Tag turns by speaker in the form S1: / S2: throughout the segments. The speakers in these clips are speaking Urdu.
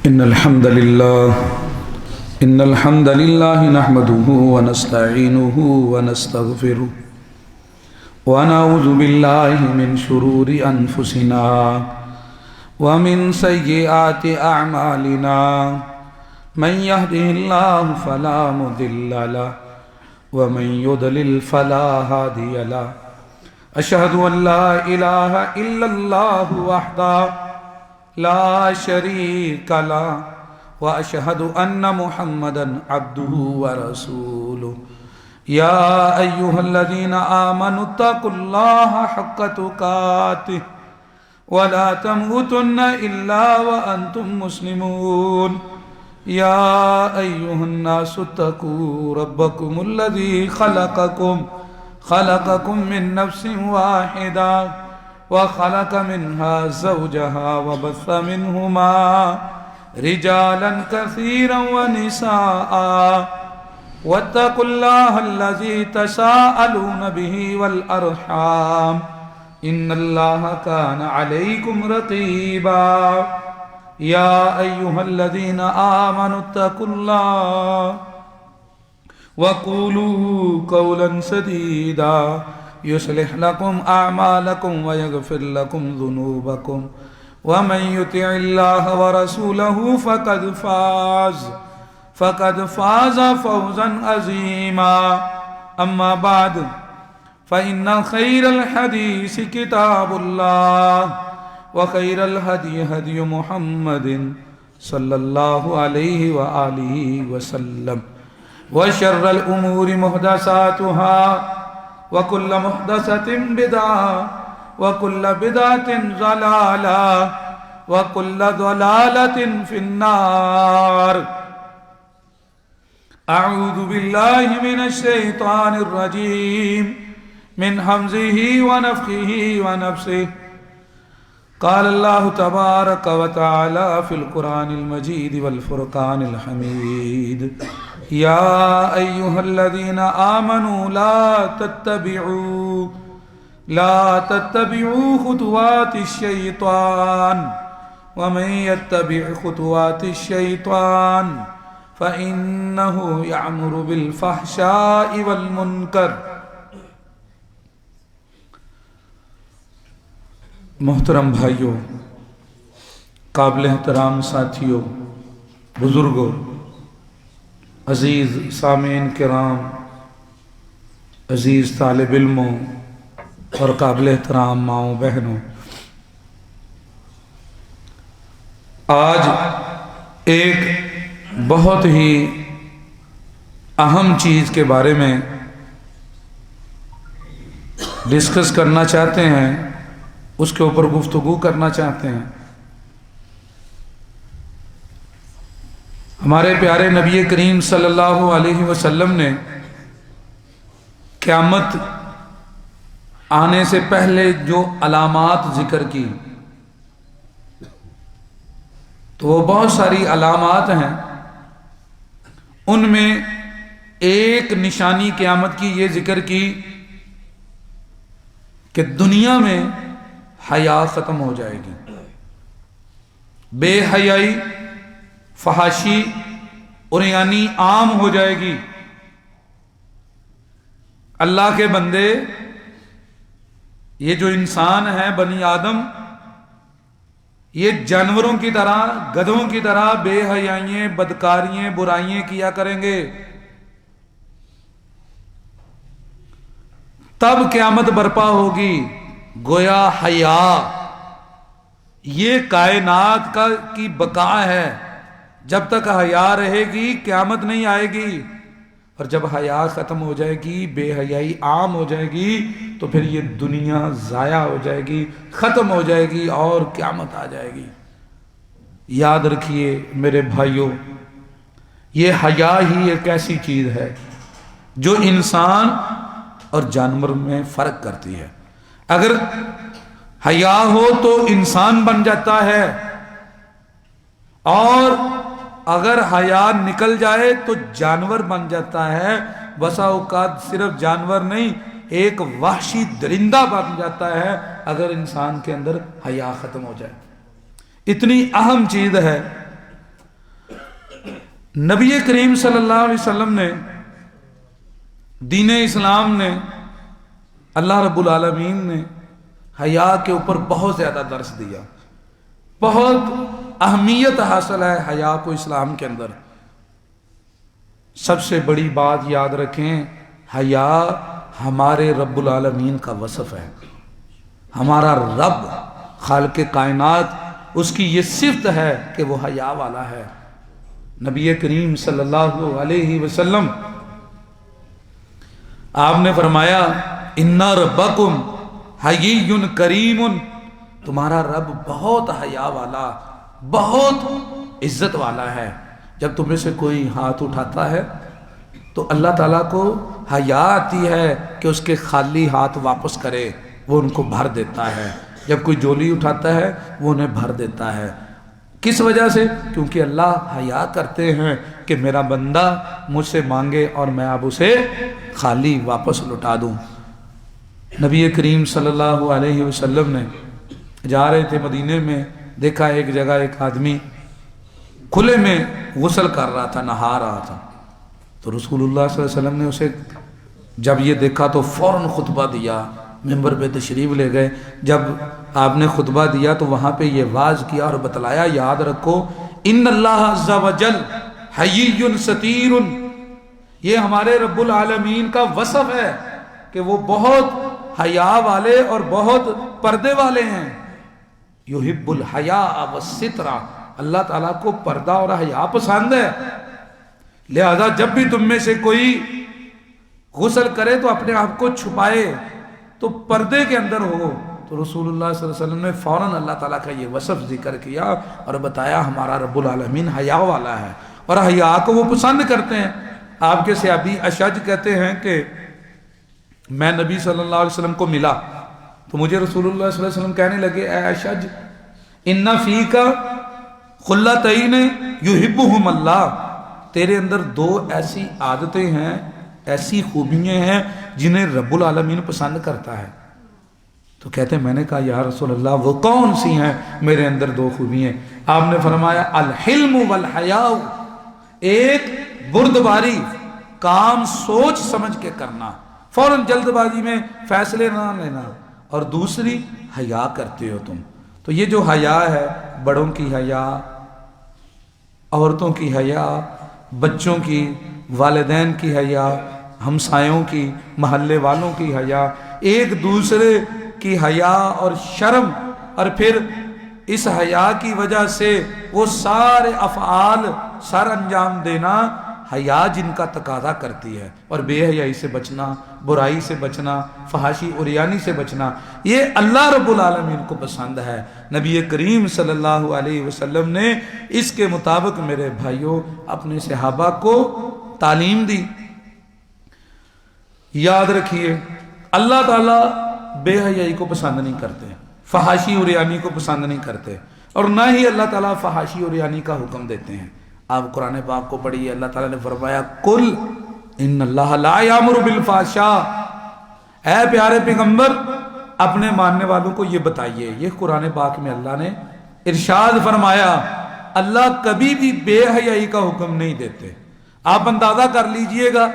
S1: إن الحمد لله نحمده ونستعينه ونستغفره ونعوذ بالله من شرور أنفسنا ومن سيئات أعمالنا من يهده الله فلا مضل له ومن يضلل فلا هادي له أشهد أن لا إله إلا الله وحده لا شريك له وأشهد أن محمدا عبده ورسوله يا أيها الذين آمنوا اتقوا الله حق تقاته ولا تموتن إلا وأنتم مسلمون يا أيها الناس اتقوا ربكم الذي خلقكم من نفس واحدة وخلق منها زوجها وبث منهما رجالا كثيرا ونساء واتقوا الله الذي تساءلون به والأرحام إن الله كان عليكم رقيبا يا أيها الذين آمنوا اتقوا الله وقولوا قولا سديدا يصلح لكم أعمالكم ويغفر لكم ذنوبكم ومن يطع الله ورسوله فقد فاز فوزا عظيما أما بعد فإن خير الحديث كتاب الله وخير الهدي هدي محمد صلى الله عليه وآله وسلم وشر الأمور محدثاتها وكل محدثة بدعة وكل بدعة ضلالة وكل ضلالة في النار أعوذ بالله من الشيطان الرجيم من همزه ونفخه ونفسه قال الله تبارك وتعالى في القرآن المجيد والفرقان الحميد يا أيها الذين آمنوا لا تتبعوا خطوات الشيطان ومن يتبع خطوات الشيطان فإنه يأمر بالفحشاء والمنكر. محترم بھائیوں، قابل احترام ساتھیوں، بزرگوں، عزیز سامعین کرام، عزیز طالب علموں اور قابل احترام ماؤں بہنوں، آج ایک بہت ہی اہم چیز کے بارے میں ڈسکس کرنا چاہتے ہیں، اس کے اوپر گفتگو کرنا چاہتے ہیں. ہمارے پیارے نبی کریم صلی اللہ علیہ وسلم نے قیامت آنے سے پہلے جو علامات ذکر کی، تو وہ بہت ساری علامات ہیں. ان میں ایک نشانی قیامت کی یہ ذکر کی کہ دنیا میں حیا ختم ہو جائے گی، بے حیائی، فحاشی عریانی عام ہو جائے گی. اللہ کے بندے، یہ جو انسان ہے بنی آدم، یہ جانوروں کی طرح، گدھوں کی طرح بے حیائیاں، بدکاریاں، برائیاں کیا کریں گے. تب قیامت برپا ہوگی. گویا حیا یہ کائنات کی بقا ہے. جب تک حیا رہے گی قیامت نہیں آئے گی، اور جب حیا ختم ہو جائے گی، بے حیائی عام ہو جائے گی، تو پھر یہ دنیا ضائع ہو جائے گی، ختم ہو جائے گی اور قیامت آ جائے گی. یاد رکھیے میرے بھائیوں، یہ حیا ہی ایک ایسی چیز ہے جو انسان اور جانور میں فرق کرتی ہے. اگر حیا ہو تو انسان بن جاتا ہے، اور اگر حیا نکل جائے تو جانور بن جاتا ہے. بسا اوقات صرف جانور نہیں، ایک وحشی درندہ بن جاتا ہے اگر انسان کے اندر حیا ختم ہو جائے. اتنی اہم چیز ہے نبی کریم صلی اللہ علیہ وسلم نے دین اسلام نے اللہ رب العالمین نے حیا کے اوپر بہت زیادہ درس دیا، بہت اہمیت حاصل ہے حیا کو اسلام کے اندر۔ سب سے بڑی بات یاد رکھیں، حیا ہمارے رب العالمین کا وصف ہے۔ ہمارا رب خالق کائنات، اس کی یہ صفت ہے کہ وہ حیا والا ہے۔ نبی کریم صلی اللہ علیہ وسلم آپ نے فرمایا اِنَّ رَبَّكُمْ حَيِّيٌّ کریم، تمہارا رب بہت حیا والا، بہت عزت والا ہے۔ جب تم میں سے کوئی ہاتھ اٹھاتا ہے تو اللہ تعالیٰ کو حیا آتی ہے کہ اس کے خالی ہاتھ واپس کرے، وہ ان کو بھر دیتا ہے۔ جب کوئی جولی اٹھاتا ہے وہ انہیں بھر دیتا ہے۔ کس وجہ سے؟ کیونکہ اللہ حیا کرتے ہیں کہ میرا بندہ مجھ سے مانگے اور میں اب اسے خالی واپس لٹا دوں۔ نبی کریم صلی اللہ علیہ وسلم نے جا رہے تھے مدینے میں، دیکھا ایک جگہ ایک آدمی کھلے میں غسل کر رہا تھا، نہا رہا تھا۔ تو رسول اللہ صلی اللہ علیہ وسلم نے اسے جب یہ دیکھا تو فوراً خطبہ دیا، ممبر پہ تشریف لے گئے۔ جب آپ نے خطبہ دیا تو وہاں پہ یہ واعظ کیا اور بتلایا، یاد رکھو ان اللہ عز وجل حیی ستیر، یہ ہمارے رب العالمین کا وصف ہے کہ وہ بہت حیا والے اور بہت پردے والے ہیں۔ یحب الحیاء والستر، اللہ تعالیٰ کو پردہ اور حیا پسند ہے۔ لہذا جب بھی تم میں سے کوئی غسل کرے تو اپنے آپ کو چھپائے، تو پردے کے اندر ہو۔ تو رسول اللہ صلی اللہ علیہ وسلم نے فوراً اللہ تعالیٰ کا یہ وصف ذکر کیا اور بتایا ہمارا رب العالمین حیا والا ہے اور حیا کو وہ پسند کرتے ہیں۔ آپ کے صحابی اشج کہتے ہیں کہ میں نبی صلی اللہ علیہ وسلم کو ملا تو مجھے رسول اللہ صلی اللہ علیہ وسلم کہنے لگے اے اشج ان فیک خلتین یحبہم اللہ، تیرے اندر دو ایسی عادتیں ہیں، ایسی خوبیاں ہیں جنہیں رب العالمین پسند کرتا ہے۔ تو کہتے ہیں میں نے کہا یا رسول اللہ وہ کون سی ہیں میرے اندر دو خوبیاں؟ آپ نے فرمایا الحلم والحیاء، ایک بردباری، کام سوچ سمجھ کے کرنا، فوراً جلد بازی میں فیصلے نہ لینا، اور دوسری حیا کرتے ہو تم۔ تو یہ جو حیا ہے، بڑوں کی حیا، عورتوں کی حیا، بچوں کی، والدین کی حیا، ہمسایوں کی، محلے والوں کی حیا، ایک دوسرے کی حیا اور شرم، اور پھر اس حیا کی وجہ سے وہ سارے افعال سر انجام دینا، حیا جن کا تقاضا کرتی ہے، اور بے حیائی سے بچنا، برائی سے بچنا، فحاشی عریانی سے بچنا، یہ اللہ رب العالمین کو پسند ہے۔ نبی کریم صلی اللہ علیہ وسلم نے اس کے مطابق میرے بھائیوں اپنے صحابہ کو تعلیم دی۔ یاد رکھیے اللہ تعالیٰ بے حیائی کو پسند نہیں کرتے، فحاشی عریانی کو پسند نہیں کرتے، اور نہ ہی اللہ تعالیٰ فحاشی عریانی کا حکم دیتے ہیں۔ آپ قرآن پاک کو پڑھیے، اللہ تعالیٰ نے فرمایا قل ان اللہ لا یامر بالفحشاء، اے پیارے پیغمبر اپنے ماننے والوں کو یہ بتائیے۔ یہ قرآن پاک میں اللہ نے ارشاد فرمایا، اللہ کبھی بھی بے حیائی کا حکم نہیں دیتے۔ آپ اندازہ کر لیجئے گا،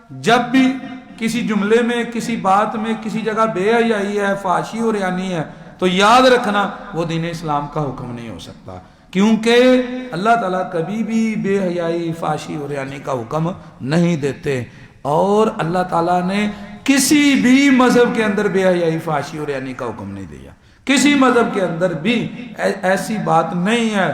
S1: جب بھی کسی جملے میں، کسی بات میں، کسی جگہ بے حیائی ہے، فحاشی اور عریانی ہے، تو یاد رکھنا وہ دین اسلام کا حکم نہیں ہو سکتا، کیونکہ اللہ تعالیٰ کبھی بھی بے حیائی، فحاشی اور عریانی کا حکم نہیں دیتے۔ اور اللہ تعالیٰ نے کسی بھی مذہب کے اندر بے حیائی، فحاشی اور عریانی کا حکم نہیں دیا۔ کسی مذہب کے اندر بھی ایسی بات نہیں ہے۔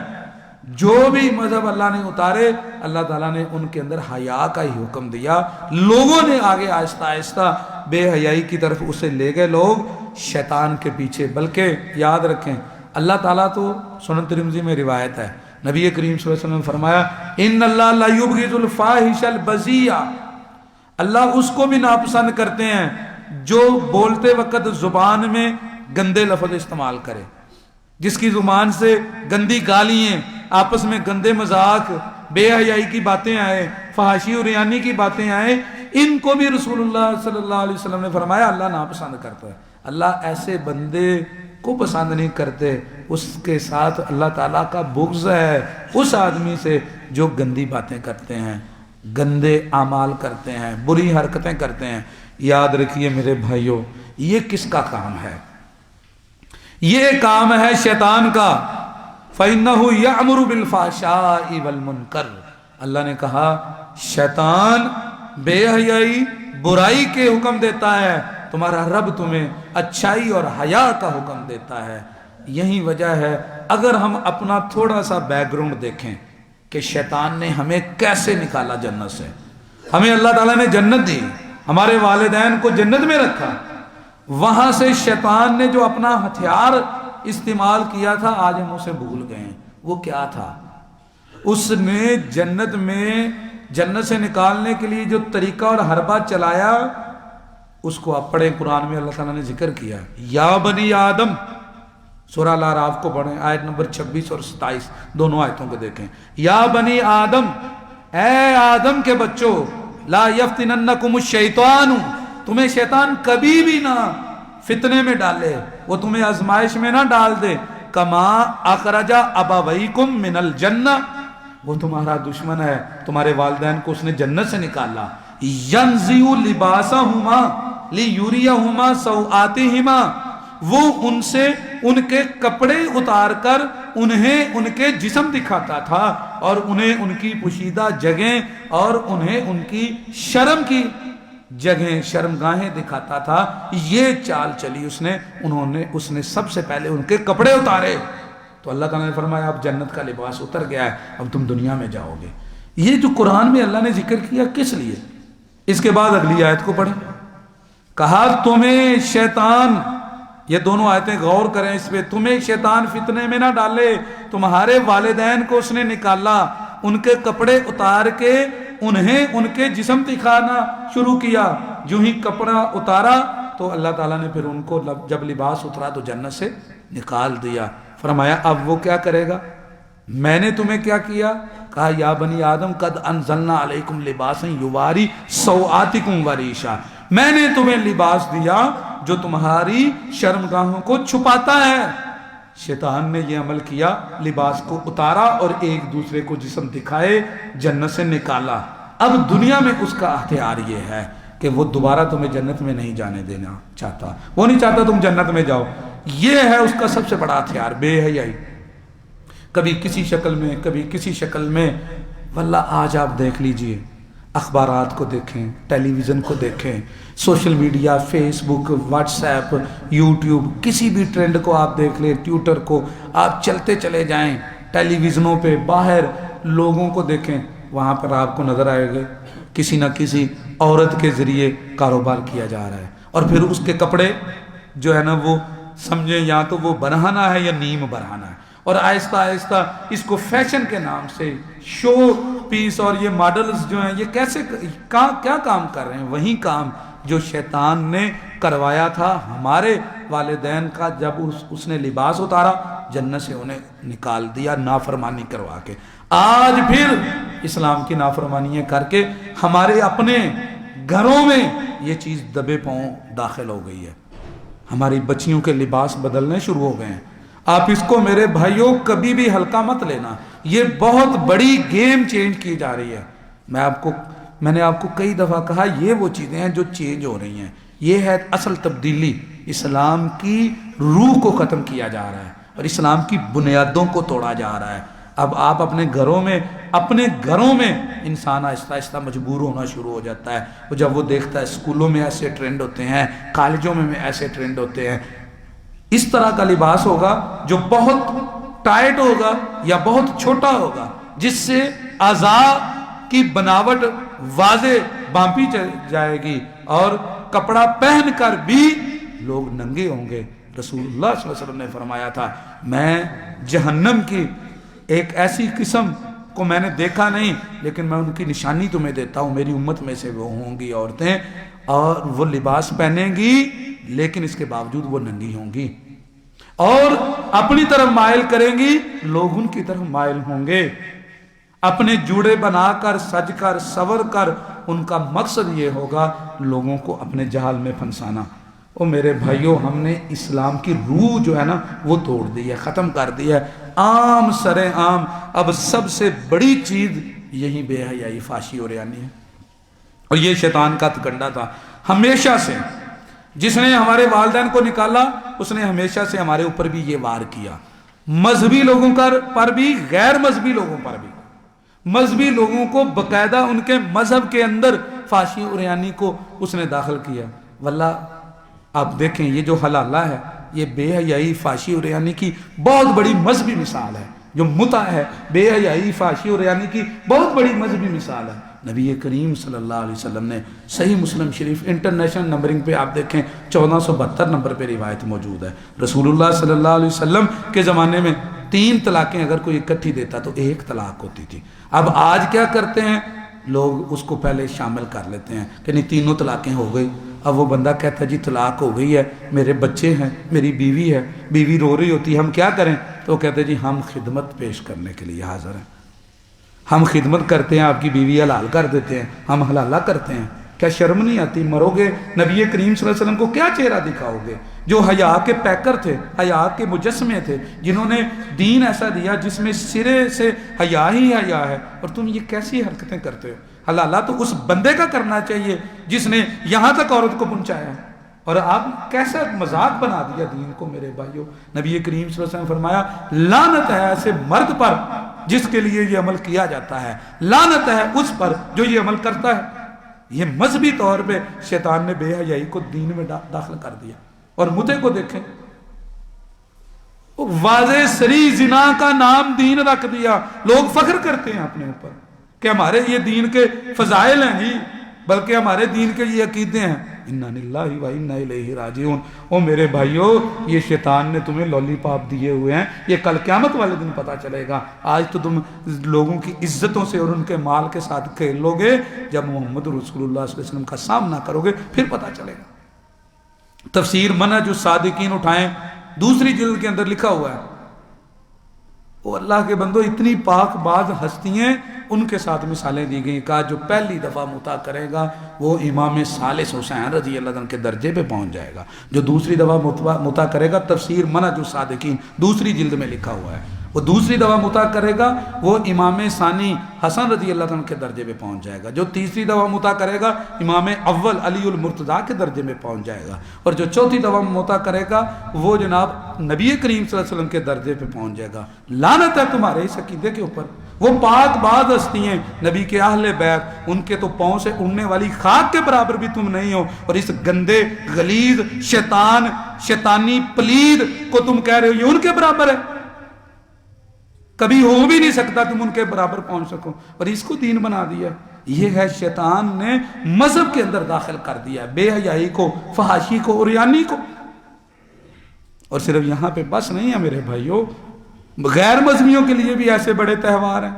S1: جو بھی مذہب اللہ نے اتارے، اللہ تعالیٰ نے ان کے اندر حیا کا ہی حکم دیا۔ لوگوں نے آگے آہستہ آہستہ بے حیائی کی طرف اسے لے گئے لوگ شیطان کے پیچھے۔ بلکہ یاد رکھیں اللہ تعالیٰ تو سنن ترمذی میں روایت ہے، نبی کریم صلی اللہ علیہ وسلم نے فرمایا ان اللہ لا یبغض الفاحش البذیء، اللہ اس کو بھی ناپسند کرتے ہیں جو بولتے وقت زبان میں گندے لفظ استعمال کرے، جس کی زبان سے گندی گالیاں، آپس میں گندے مذاق، بے حیائی کی باتیں آئے، فحاشی اور عریانی کی باتیں آئے، ان کو بھی رسول اللہ صلی اللہ علیہ وسلم نے فرمایا اللہ ناپسند کرتا ہے۔ اللہ ایسے بندے کو پسند نہیں کرتے اس کے ساتھ اللہ تعالیٰ کا بغض ہے اس آدمی سے جو گندی باتیں کرتے ہیں، گندے اعمال کرتے ہیں، بری حرکتیں کرتے ہیں۔ یاد رکھیے میرے بھائیوں، یہ کس کا کام ہے؟ یہ کام ہے شیطان کا۔ فَإِنَّهُ يَأْمُرُ بِالْفَحْشَاءِ وَالْمُنکَرِ، اللہ نے کہا شیطان بے حیائی، برائی کے حکم دیتا ہے، تمہارا رب تمہیں اچھائی اور حیا کا حکم دیتا ہے۔ یہی وجہ ہے، اگر ہم اپنا تھوڑا سا بیک گراؤنڈ دیکھیں کہ شیطان نے ہمیں کیسے نکالا جنت سے۔ ہمیں اللہ تعالیٰ نے جنت دی، ہمارے والدین کو جنت میں رکھا، وہاں سے شیطان نے جو اپنا ہتھیار استعمال کیا تھا آج ہم اسے بھول گئے ہیں۔ وہ کیا تھا؟ اس نے جنت میں، جنت سے نکالنے کے لیے جو طریقہ اور حربہ چلایا، اس کو آپ پڑھیں، قرآن میں اللہ تعالیٰ نے ذکر کیا، یا بنی آدم، سورہ الاعراف کو پڑھیں، آیت نمبر 26 اور 27 دونوں آیتوں کو دیکھیں۔ یا بنی آدم، اے آدم کے بچوں، لا یفتننکم الشیطان، تمہیں شیطان کبھی بھی نہ فتنے میں ڈالے، وہ تمہیں آزمائش میں نہ ڈال دے، کما اخرج ابویکم من الجنہ، وہ تمہارا دشمن ہے، تمہارے والدین کو اس نے جنت سے نکالا، ینزع لباسہما لیریہما سوآتہما، وہ ان سے ان کے کپڑے اتار کر انہیں ان کے جسم دکھاتا تھا اور انہیں ان کی پوشیدہ جگہیں اور انہیں ان کی شرم کی جگہیں، شرمگاہیں دکھاتا تھا۔ یہ چال چلی اس نے سب سے پہلے ان کے کپڑے اتارے، تو اللہ تعالیٰ نے فرمایا اب جنت کا لباس اتر گیا ہے، اب تم دنیا میں جاؤ گے۔ یہ جو قرآن میں اللہ نے ذکر کیا کس لیے؟ اس کے بعد اگلی آیت کو پڑھیں، کہا تمہیں شیطان، یہ دونوں آیتیں غور کریں اس پہ، تمہیں شیطان فتنے میں نہ ڈالے، تمہارے والدین کو اس نے نکالا، ان کے کپڑے اتار کے انہیں ان کے جسم دکھانا شروع کیا، جو ہی کپڑا اتارا تو اللہ تعالیٰ نے پھر ان کو جب لباس اترا تو جنت سے نکال دیا۔ فرمایا اب وہ کیا کرے گا؟ میں نے تمہیں کیا کیا؟ کہا یا بنی آدم قد انزلنا علیکم لباسا یواری سوآتکم وریشا، میں نے تمہیں لباس دیا جو تمہاری شرمگاہوں کو چھپاتا ہے۔ شیطان نے یہ عمل کیا، لباس کو اتارا اور ایک دوسرے کو جسم دکھائے، جنت سے نکالا۔ اب دنیا میں اس کا ہتھیار یہ ہے کہ وہ دوبارہ تمہیں جنت میں نہیں جانے دینا چاہتا، وہ نہیں چاہتا تم جنت میں جاؤ۔ یہ ہے اس کا سب سے بڑا ہتھیار، بے حیائی، کبھی کسی شکل میں کبھی کسی شکل میں۔ واللہ آج آپ دیکھ لیجئے، اخبارات کو دیکھیں، ٹیلی ویژن کو دیکھیں، سوشل میڈیا، فیس بک، واٹس ایپ، یوٹیوب، کسی بھی ٹرینڈ کو آپ دیکھ لیں، ٹویٹر کو آپ چلتے چلے جائیں، ٹیلی ویژنوں پہ باہر لوگوں کو دیکھیں، وہاں پر آپ کو نظر آئے گا کسی نہ کسی عورت کے ذریعے کاروبار کیا جا رہا ہے، اور پھر اس کے کپڑے جو ہے نا وہ سمجھیں یا تو وہ برہنہ ہے یا نیم برہنہ ہے، اور آہستہ آہستہ اس کو فیشن کے نام سے شو پیس، اور یہ ماڈلز جو ہیں یہ کیسے کیا کام کر رہے ہیں؟ وہی کام جو شیطان نے کروایا تھا ہمارے والدین کا، جب اس نے لباس اتارا جنت سے انہیں نکال دیا نافرمانی کروا کے۔ آج پھر اسلام کی نافرمانیاں کر کے ہمارے اپنے گھروں میں یہ چیز دبے پاؤں داخل ہو گئی ہے، ہماری بچیوں کے لباس بدلنے شروع ہو گئے ہیں۔ آپ اس کو میرے بھائیوں کبھی بھی ہلکا مت لینا، یہ بہت بڑی گیم چینج کی جا رہی ہے۔ میں نے آپ کو کئی دفعہ کہا یہ وہ چیزیں ہیں جو چینج ہو رہی ہیں، یہ ہے اصل تبدیلی۔ اسلام کی روح کو ختم کیا جا رہا ہے اور اسلام کی بنیادوں کو توڑا جا رہا ہے۔ اب آپ اپنے گھروں میں انسان آہستہ آہستہ مجبور ہونا شروع ہو جاتا ہے، جب وہ دیکھتا ہے اسکولوں میں ایسے ٹرینڈ ہوتے ہیں، کالجوں میں ایسے ٹرینڈ ہوتے ہیں، اس طرح کا لباس ہوگا جو بہت ٹائٹ ہوگا یا بہت چھوٹا ہوگا، جس سے اعضاء کی بناوٹ واضح بانپی جائے گی، اور کپڑا پہن کر بھی لوگ ننگے ہوں گے۔ رسول اللہ صلی اللہ علیہ وسلم نے فرمایا تھا میں جہنم کی ایک ایسی قسم کو میں نے دیکھا نہیں، لیکن میں ان کی نشانی تمہیں دیتا ہوں، میری امت میں سے وہ ہوں گی عورتیں، اور وہ لباس پہنیں گی لیکن اس کے باوجود وہ ننگی ہوں گی، اور اپنی طرف مائل کریں گی، لوگ ان کی طرف مائل ہوں گے، اپنے جوڑے بنا کر سج کر سور کر، ان کا مقصد یہ ہوگا لوگوں کو اپنے جہل میں پھنسانا۔ او میرے بھائیوں، ہم نے اسلام کی روح جو ہے نا وہ توڑ دی ہے، ختم کر دی ہے، عام سر عام۔ اب سب سے بڑی چیز یہی بے حیائی، فحاشی اور ریانی ہے، اور یہ شیطان کا تکنڈا تھا ہمیشہ سے۔ جس نے ہمارے والدین کو نکالا اس نے ہمیشہ سے ہمارے اوپر بھی یہ وار کیا، مذہبی لوگوں پر بھی، غیر مذہبی لوگوں پر بھی۔ مذہبی لوگوں کو باقاعدہ ان کے مذہب کے اندر فحاشی اور ریانی کو اس نے داخل کیا۔ واللہ آپ دیکھیں یہ جو حلالہ ہے، یہ بے حیائی، فحاشی اور ریانی کی بہت بڑی مذہبی مثال ہے۔ جو متع ہے، بے حیائی، فحاشی اور ریانی کی بہت بڑی مذہبی مثال ہے۔ نبی کریم صلی اللہ علیہ وسلم نے صحیح مسلم شریف انٹرنیشنل نمبرنگ پہ آپ دیکھیں 1472 نمبر پہ روایت موجود ہے۔ رسول اللہ صلی اللہ علیہ وسلم کے زمانے میں 3 طلاقیں اگر کوئی اکٹھی دیتا تو 1 طلاق ہوتی تھی۔ اب آج کیا کرتے ہیں لوگ، اس کو پہلے شامل کر لیتے ہیں کہ نہیں 3 طلاقیں ہو گئی۔ اب وہ بندہ کہتا ہے جی طلاق ہو گئی ہے، میرے بچے ہیں، میری بیوی ہے، بیوی رو رہی ہوتی ہے، ہم کیا کریں؟ تو وہ کہتے ہیں جی ہم خدمت پیش کرنے کے لیے حاضر ہیں، ہم خدمت کرتے ہیں، آپ کی بیوی حلال کر دیتے ہیں، ہم حلالہ کرتے ہیں۔ کیا شرم نہیں آتی؟ مرو گے نبی کریم صلی اللہ علیہ وسلم کو کیا چہرہ دکھاؤ گے؟ جو حیا کے پیکر تھے، حیا کے مجسمے تھے، جنہوں نے دین ایسا دیا جس میں سرے سے حیا ہی حیا ہے، اور تم یہ کیسی حرکتیں کرتے ہو؟ حلالہ تو اس بندے کا کرنا چاہیے جس نے یہاں تک عورت کو پہنچایا ہے، اور آپ کیسا مذاق بنا دیا دین کو میرے بھائیوں۔ نبی کریم صلی اللہ علیہ وسلم نے فرمایا لعنت ہے ایسے مرد پر جس کے لیے یہ عمل کیا جاتا ہے، لعنت ہے اس پر جو یہ عمل کرتا ہے۔ یہ مذہبی طور پہ شیطان نے بے حیائی کو دین میں داخل کر دیا۔ اور متع کو دیکھیں، واضح سری زنا کا نام دین رکھ دیا۔ لوگ فخر کرتے ہیں اپنے اوپر کہ ہمارے یہ دین کے فضائل ہیں، ہی بلکہ ہمارے دین کے یہ عقیدے ہیں۔ انا للہ و انا الیہ راجعون۔ او میرے بھائیوں، یہ شیطان نے تمہیں لالی پاپ دیے ہوئے ہیں، یہ کل قیامت والے دن پتہ چلے گا۔ آج تو تم لوگوں کی عزتوں سے اور ان کے مال کے ساتھ کھیل لو گے، جب محمد رسول اللہ صلی اللہ علیہ وسلم کا سامنا کرو گے پھر پتہ چلے گا۔ تفسیر منہج الصادقین اٹھائیں، 2 جلد کے اندر لکھا ہوا ہے، وہ اللہ کے بندو اتنی پاک باز ہستیاں، ان کے ساتھ مثالیں دی گئیں۔ کہا جو پہلی دفعہ متع کرے گا وہ امام ثالث حسین رضی اللہ عنہ کے درجے پہ پہنچ جائے گا۔ جو دوسری دفعہ متع کرے گا، تفسیر منہج الصادقین 2 جلد میں لکھا ہوا ہے، وہ دوسری دفعہ متع کرے گا وہ امام ثانی حسن رضی اللہ عنہ کے درجے پہ پہنچ جائے گا۔ جو تیسری دفعہ متع کرے گا امام اول علی المرتضیٰ کے درجے میں پہنچ جائے گا، اور جو چوتھی دفعہ متع کرے گا وہ جناب نبی کریم صلی اللہ علیہ وسلم کے درجے پہ پہنچ جائے گا۔ لعنت ہے تمہارے اس عقیدے کے اوپر۔ وہ پاک باز ہستی ہیں نبی کے اہل بیت، ان کے تو پاؤں سے اڑنے والی خاک کے برابر بھی تم نہیں ہو، اور اس گندے غلیظ شیطانی پلید کو تم کہہ رہے ہو یہ ان کے برابر ہے۔ کبھی ہو بھی نہیں سکتا تم ان کے برابر پہنچ سکو، اور اس کو دین بنا دیا۔ یہ ہے شیطان نے مذہب کے اندر داخل کر دیا بے حیائی کو، فحاشی کو اور ریانی کو۔ اور صرف یہاں پہ بس نہیں ہے میرے بھائیوں، غیر مذہبیوں کے لیے بھی ایسے بڑے تہوار ہیں۔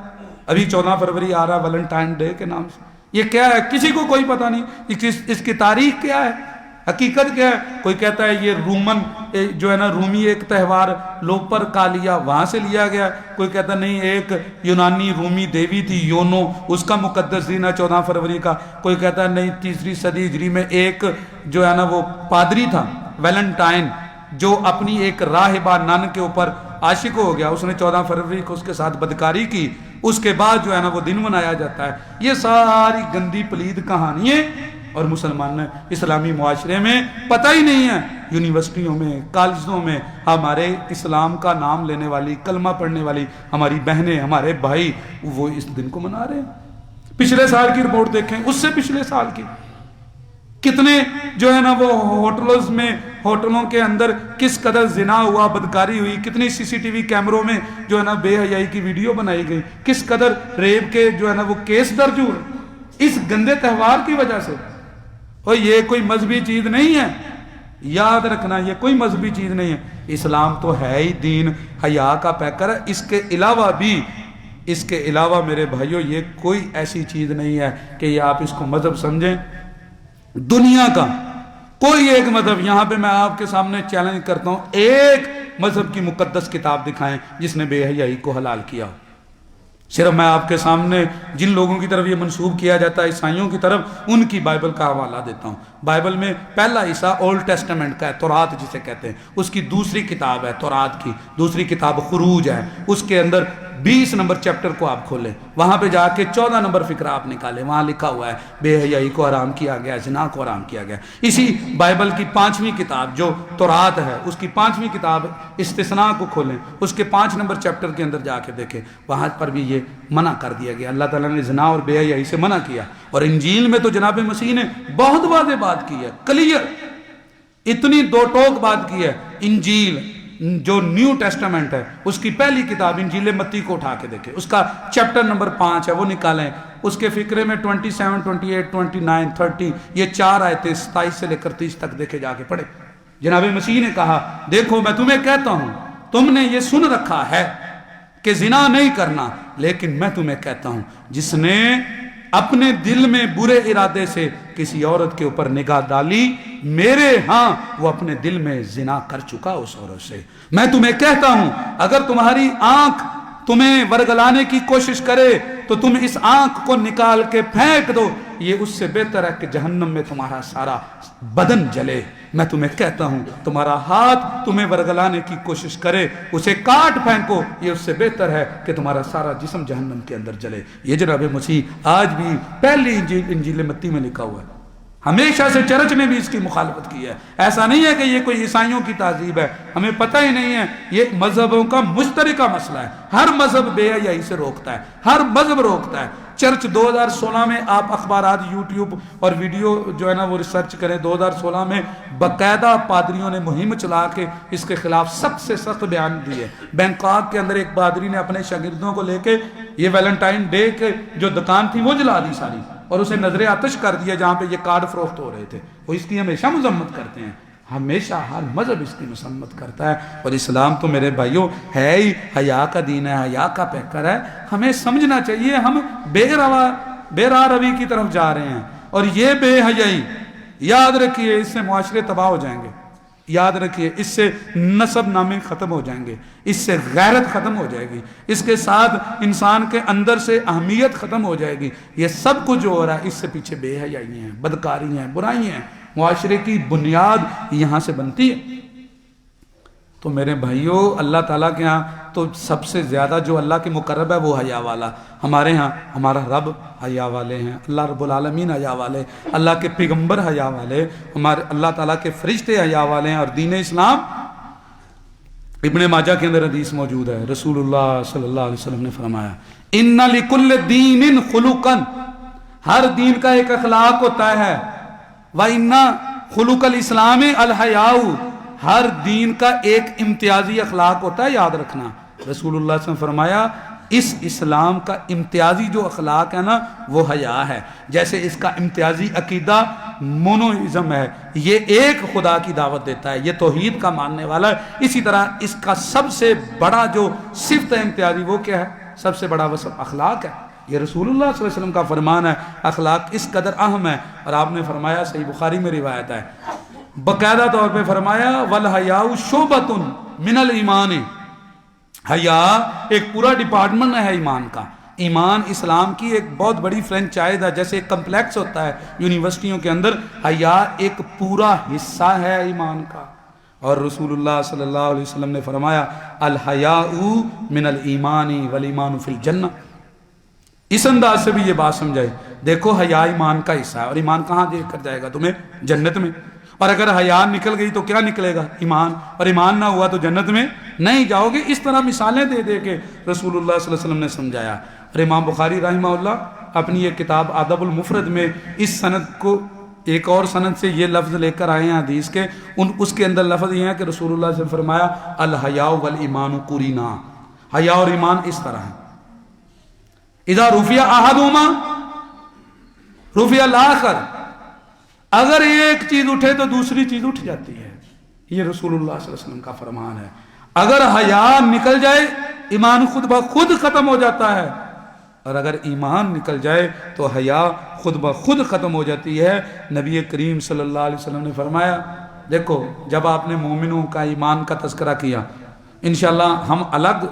S1: ابھی 14 فروری آ رہا ویلنٹائن ڈے کے نام سے، یہ کیا ہے کسی کو کوئی پتہ نہیں، اس کی تاریخ کیا ہے، حقیقت کیا ہے۔ کوئی کہتا ہے یہ رومن جو ہے نا رومی ایک تہوار لوپر کالیا وہاں سے لیا گیا، کوئی کہتا نہیں ایک یونانی رومی دیوی تھی یونو، اس کا مقدس دن ہے 14 فروری کا، کوئی کہتا ہے نہیں 3 صدی ہجری میں ایک جو ہے نا وہ پادری تھا ویلنٹائن جو اپنی ایک راہبہ نن کے اوپر عاشق ہو گیا، اس نے 14 فروری کو اس کے ساتھ بدکاری کی، اس کے بعد جو ہے نا وہ دن منایا جاتا ہے۔ یہ ساری گندی پلید کہانیاں، اور مسلمان اسلامی معاشرے میں پتہ ہی نہیں ہے۔ یونیورسٹیوں میں، کالجوں میں ہمارے اسلام کا نام لینے والی، کلمہ پڑھنے والی ہماری بہنیں، ہمارے بھائی وہ اس دن کو منا رہے ہیں۔ پچھلے سال کی رپورٹ دیکھیں، اس سے پچھلے سال کی کتنے جو ہے نا وہ ہوٹلوں کے اندر کس قدر زنا ہوا، بدکاری ہوئی، کتنی CCTV کیمروں میں جو ہے نا بے حیائی کی ویڈیو بنائی گئی، کس قدر ریپ کے جو ہے نا وہ کیس درج ہوئے اس گندے تہوار کی وجہ سے۔ اور یہ کوئی مذہبی چیز نہیں ہے، یاد رکھنا یہ کوئی مذہبی چیز نہیں ہے۔ اسلام تو ہے ہی دین حیا کا پیکر ہے۔ اس کے علاوہ میرے بھائیوں یہ کوئی ایسی چیز نہیں ہے کہ یہ آپ اس کو مذہب سمجھیں۔ دنیا کا کوئی ایک مذہب، یہاں پہ میں آپ کے سامنے چیلنج کرتا ہوں، ایک مذہب کی مقدس کتاب دکھائیں جس نے بے حیائی کو حلال کیا ہو۔ صرف میں آپ کے سامنے جن لوگوں کی طرف یہ منسوب کیا جاتا ہے عیسائیوں کی طرف، ان کی بائبل کا حوالہ دیتا ہوں۔ بائبل میں پہلا حصہ اولڈ ٹیسٹمنٹ کا ہے، تورات جسے کہتے ہیں، اس کی دوسری کتاب ہے تورات کی، دوسری کتاب خروج ہے، اس کے اندر 20 نمبر چیپٹر کو آپ کھولیں، وہاں پہ جا کے 14 نمبر فقرہ آپ نکالیں، وہاں لکھا ہوا ہے بے حیائی کو حرام کیا گیا، زنا کو حرام کیا گیا۔ اسی بائبل کی 5ویں کتاب جو تورات ہے، اس کی 5ویں کتاب استثناء کو کھولیں، اس کے 5 نمبر چیپٹر کے اندر جا کے دیکھیں، وہاں پر بھی یہ منع کر دیا گیا، اللہ تعالیٰ نے زنا اور بے حیائی سے منع کیا۔ اور انجیل میں تو جناب مسیح نے بہت واضح بات کی ہے، کلیئر، اتنی دو ٹوک بات کی ہے۔ انجیل جو نیو ٹیسٹمنٹ ہے، اس کی پہلی کتاب انجیل متی کو اٹھا کے دیکھیں، اس کا چیپٹر نمبر 5 ہے، وہ نکالیں، اس کے فقرے میں 27 28 29 30 یہ 4 آیتیں 27 سے لے کر 30 تک دیکھے جا کے پڑھے۔ جناب مسیح نے کہا دیکھو میں تمہیں کہتا ہوں، تم نے یہ سن رکھا ہے کہ زنا نہیں کرنا، لیکن میں تمہیں کہتا ہوں جس نے اپنے دل میں برے ارادے سے کسی عورت کے اوپر نگاہ ڈالی، میرے ہاں وہ اپنے دل میں زنا کر چکا اس عورت سے۔ میں تمہیں کہتا ہوں اگر تمہاری آنکھ تمہیں ورگلانے کی کوشش کرے تو تم اس آنکھ کو نکال کے پھینک دو، یہ اس سے بہتر ہے کہ جہنم میں تمہارا سارا بدن جلے۔ میں تمہیں کہتا ہوں تمہارا ہاتھ تمہیں ورگلانے کی کوشش کرے، اسے کاٹ پھینکو، یہ اس سے بہتر ہے کہ تمہارا سارا جسم جہنم کے اندر جلے۔ یہ جناب مسیح آج بھی پہلی انجیل متی میں لکھا ہوا ہے۔ ہمیشہ سے چرچ نے بھی اس کی مخالفت کی ہے۔ ایسا نہیں ہے کہ یہ کوئی عیسائیوں کی تہذیب ہے، ہمیں پتہ ہی نہیں ہے، یہ مذہبوں کا مشترکہ مسئلہ ہے۔ ہر مذہب بے حیائی سے روکتا ہے، ہر مذہب روکتا ہے۔ چرچ 2016 میں آپ اخبارات یوٹیوب اور ویڈیو جو ہے نا وہ ریسرچ کریں، 2016 میں باقاعدہ پادریوں نے مہم چلا کے اس کے خلاف سخت سے سخت بیان دیے۔ بینکاک کے اندر ایک پادری نے اپنے شاگردوں کو لے کے یہ ویلنٹائن ڈے کے جو دکان تھی وہ جلا دی ساری، اور اسے نظر آتش کر دیا جہاں پہ یہ کارڈ فروخت ہو رہے تھے۔ وہ اس کی ہمیشہ مذمت کرتے ہیں، ہمیشہ ہر مذہب اس کی مذمت کرتا ہے۔ اور اسلام تو میرے بھائیوں ہے ہی حیا کا دین ہے، حیا کا پیکر ہے۔ ہمیں سمجھنا چاہیے ہم بے راہ روی کی طرف جا رہے ہیں، اور یہ بے حیائی یاد رکھیے اس سے معاشرے تباہ ہو جائیں گے، یاد رکھیے اس سے نسب نامے ختم ہو جائیں گے، اس سے غیرت ختم ہو جائے گی، اس کے ساتھ انسان کے اندر سے اہمیت ختم ہو جائے گی۔ یہ سب کچھ جو ہو رہا ہے اس سے پیچھے بے حیائی ہیں، بدکاری ہیں، برائی ہیں۔ معاشرے کی بنیاد یہاں سے بنتی ہے۔ تو میرے بھائیوں اللہ تعالیٰ کے ہاں تو سب سے زیادہ جو اللہ کے مقرب ہے وہ حیا والا۔ ہمارے ہاں ہمارا رب حیا والے ہیں، اللہ رب العالمین حیا والے، اللہ کے پیغمبر حیا والے، ہمارے اللہ تعالیٰ کے فرشتے حیا والے ہیں۔ اور دین اسلام ابن ماجہ کے اندر حدیث موجود ہے، رسول اللہ صلی اللہ علیہ وسلم نے فرمایا ان لکل دین خلقا، ہر دین کا ایک اخلاق ہوتا ہے، وَإِنَّ خُلُقَ الْإِسْلَامِ الْحَيَاءُ، ہر دین کا ایک امتیازی اخلاق ہوتا ہے، یاد رکھنا۔ رسول اللہ صلی اللہ علیہ وسلم فرمایا اس اسلام کا امتیازی جو اخلاق ہے نا وہ حیا ہے۔ جیسے اس کا امتیازی عقیدہ مونوئزم ہے، یہ ایک خدا کی دعوت دیتا ہے، یہ توحید کا ماننے والا ہے، اسی طرح اس کا سب سے بڑا جو صفت ہے امتیازی وہ کیا ہے؟ سب سے بڑا وصف اخلاق ہے۔ یہ رسول اللہ صلی اللہ علیہ وسلم کا فرمان ہے، اخلاق اس قدر اہم ہے۔ اور آپ نے فرمایا، صحیح بخاری میں روایت ہے، باقاعدہ طور پہ فرمایا وَالْحَيَاءُ شُعْبَةٌ مِنَ الْإِيمَانِ، حیا ایک پورا ڈپارٹمنٹ ہے ایمان کا۔ ایمان اسلام کی ایک بہت بڑی فرینچائز ہے، جیسے ایک کمپلیکس ہوتا ہے یونیورسٹیوں کے اندر، حیا ایک پورا حصہ ہے ایمان کا۔ اور رسول اللہ صلی اللہ علیہ وسلم نے فرمایا الحیاء من الایمان والایمان فی الجنہ۔ اس انداز سے بھی یہ بات سمجھائے، دیکھو حیا ایمان کا حصہ ہے، اور ایمان کہاں دے کر جائے گا تمہیں؟ جنت میں۔ اور اگر حیا نکل گئی تو کیا نکلے گا؟ ایمان، اور ایمان نہ ہوا تو جنت میں نہیں جاؤ گے۔ اس طرح مثالیں دے دے کے رسول اللہ صلی اللہ علیہ وسلم نے سمجھایا۔ اور امام بخاری رحمہ اللہ اپنی یہ کتاب ادب المفرد میں اس سند کو ایک اور سند سے یہ لفظ لے کر آئے ہیں حدیث کے، اس کے اندر لفظ یہ ہے کہ رسول اللہ صلی اللہ علیہ وسلم نے فرمایا الحیاء والایمان قرینا، حیا اور ایمان اس طرح ہے، اذا رفع احدهما رفع الاخر، اگر ایک چیز اٹھے تو دوسری چیز اٹھ جاتی ہے۔ یہ رسول اللہ صلی اللہ علیہ وسلم کا فرمان ہے۔ اگر حیا نکل جائے ایمان خود بخود ختم ہو جاتا ہے، اور اگر ایمان نکل جائے تو حیا خود بخود ختم ہو جاتی ہے۔ نبی کریم صلی اللہ علیہ وسلم نے فرمایا، دیکھو جب آپ نے مومنوں کا ایمان کا تذکرہ کیا، انشاءاللہ ہم الگ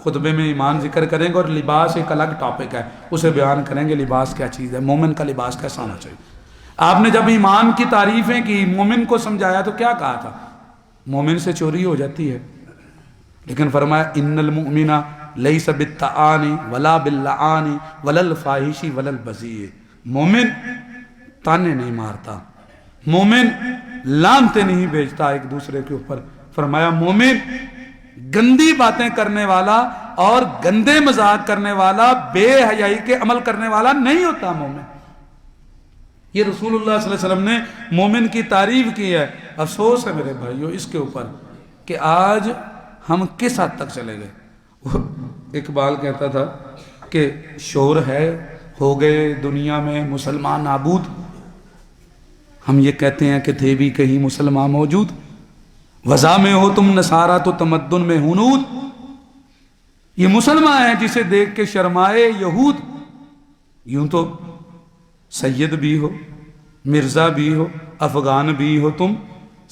S1: خطبے میں ایمان ذکر کریں گے، اور لباس ایک الگ ٹاپک ہے، اسے بیان کریں گے لباس کیا چیز ہے، مومن کا لباس کیسا ہونا چاہیے۔ آپ نے جب ایمان کی تعریفیں کی، مومن کو سمجھایا تو کیا کہا تھا؟ مومن سے چوری ہو جاتی ہے، لیکن فرمایا ان المؤمن لیس بالطعان ولا باللعان ولا الفاحش ولا البذیء، مومن تانے نہیں مارتا، مومن لانتے نہیں بیچتا ایک دوسرے کے اوپر۔ فرمایا مومن گندی باتیں کرنے والا اور گندے مذاق کرنے والا، بے حیائی کے عمل کرنے والا نہیں ہوتا مومن۔ یہ رسول اللہ صلی اللہ علیہ وسلم نے مومن کی تعریف کی ہے۔ افسوس ہے میرے بھائیوں اس کے اوپر کہ آج ہم کس حد تک چلے گئے۔ اقبال کہتا تھا کہ شور ہے ہو گئے دنیا میں مسلمان نابود، ہم یہ کہتے ہیں کہ تھے بھی کہیں مسلمان موجود، وضع میں ہو تم نصارہ تو تمدن میں ہنود، یہ مسلمان ہے جسے دیکھ کے شرمائے یہود، یوں تو سید بھی ہو مرزا بھی ہو افغان بھی ہو تم،